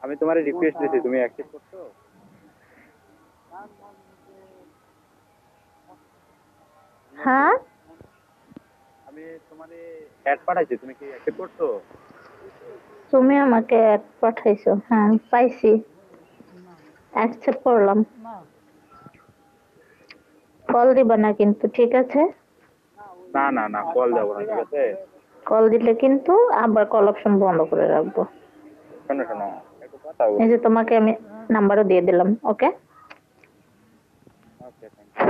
আমি তোমার রিকোয়েস্ট দিয়েছি, তুমি অ্যাকসেপ্ট করছো? হ্যাঁ, আমি তোমারে অ্যাড পাঠাইছি, তুমি কি অ্যাকসেপ্ট করছো? তুমি আমাকে অ্যাড পাঠাইছো, হ্যাঁ পাইছি, অ্যাকসেপ্ট করলাম। কল দিবা না কিন্তু, ঠিক আছে? না না না, কল যাবো না, ঠিক আছে? কল দিলে কিন্তু আবার কল অপশন বন্ধ করে রাখবো। শোনো শোনো, একটু কথা এই বলি। যে তোমাকে আমি নাম্বারও দিয়ে দিলাম, ওকে? ওকে, থ্যাংক ইউ।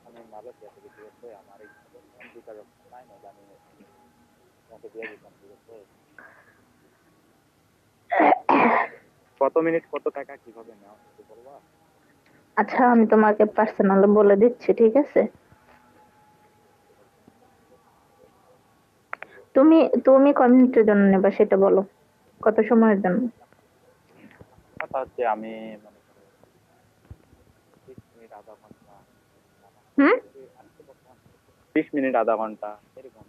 আমি মালয়েশিয়া থেকে, ঠিক আছে? আমার এই কম্পিউটার নাই না, আমি তোমাকে দিয়ে দিতাম, ঠিক আছে? কত মিনিট কত টাকা কিভাবে নেওয়া একটু বলবা? আচ্ছা, আমি তোমাকে পার্সোনালি বলে দিচ্ছি, ঠিক আছে? তুমি তুমি কয় মিনিটের জন্য নেবা সেটা বলো, কত সময়ের জন্য? কথা হচ্ছে আমি মনে করো 20 মিনিট আধা ঘন্টা, হুম, 20 মিনিট আধা ঘন্টা এরকম।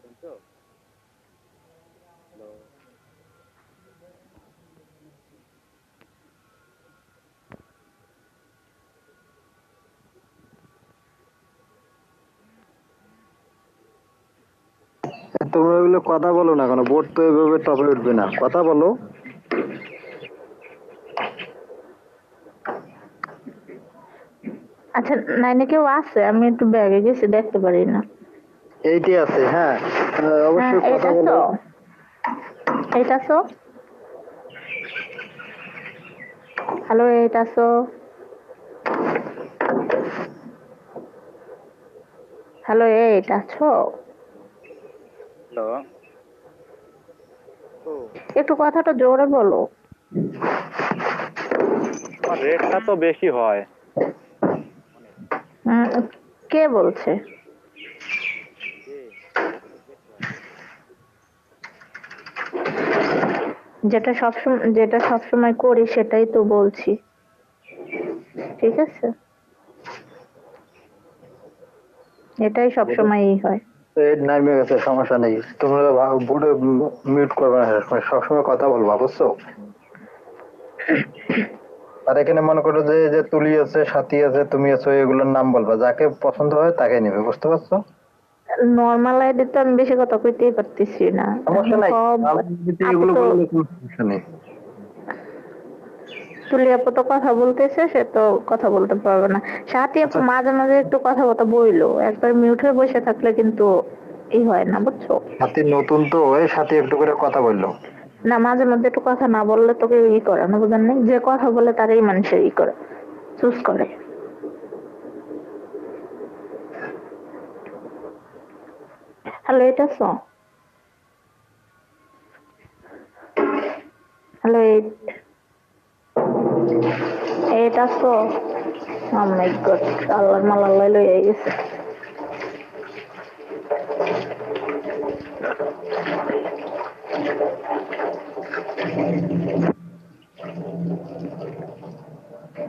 শুনছো? হ্যালো? তোমরা এগুলো কথা বলো না কেন? বোর্ড তো এভাবে টপে উঠবে না, কথা বলো। আচ্ছা, নাইনে কেউ আছে? আমি একটু ব্যাগে গেছি, দেখতে পারি না। এইটি আছে, হ্যাঁ। হ্যাঁ, অবশ্যই কথা এইটা বলো। তো, এইটা তো, হ্যালো, এইটা তো, হ্যালো, এইটা তো, হ্যালো? ও, একটু কথাটা জোরে বলো। তোমার রেটটা তো বেশি হয় অনেক। উম, কে বলছে? এ, অনেক বেশি হয়। যেটা সবসময় করি সেটাই তো বলছি, ঠিক আছে? এটাই সবসময়ই হয়। নামে গেছে, সমস্যা নেই। তোমরা বোর্ডে মিউট করবে না, সবসময় কথা বলবা, বুঝছো? আর এখানে মনে করো যে যে তুলি আছে, সাথী আছে, তুমি আছো, এগুলোর নাম বলবা, যাকে পছন্দ হয় তাকে নেবে, বুঝতে পারছো? নর্মাল আইডি তো আমি বেশি কথা কইতেই পারতেছি না, সমস্যা এখন নাই, সব আপু এগুলো তো, বললে কোনো সমস্যা নেই। তুলি আপু তো কথা বলতেছে, সে তো কথা বলতে পারবে না। সাথী আপু আচ্ছা, মাঝে মাঝে একটু কথা কথা বইলো, একবার মিউট হয়ে বসে থাকলে কিন্তু এই হয় না, বুঝছো? সাথী নতুন তো, ওই সাথী একটু করে কথা বললো। না, মাঝে মধ্যে একটু কথা না বললে তোকে ই করে না, বুঝেন নাই? যে কথা বলে তারই মানুষের ই করে, চুজ করে। হ্যালো, এটা সো, হ্যালো, এটা তো, ও মাই গড, আল্লাহর মাল আল্লাহ লইয়া গেছে।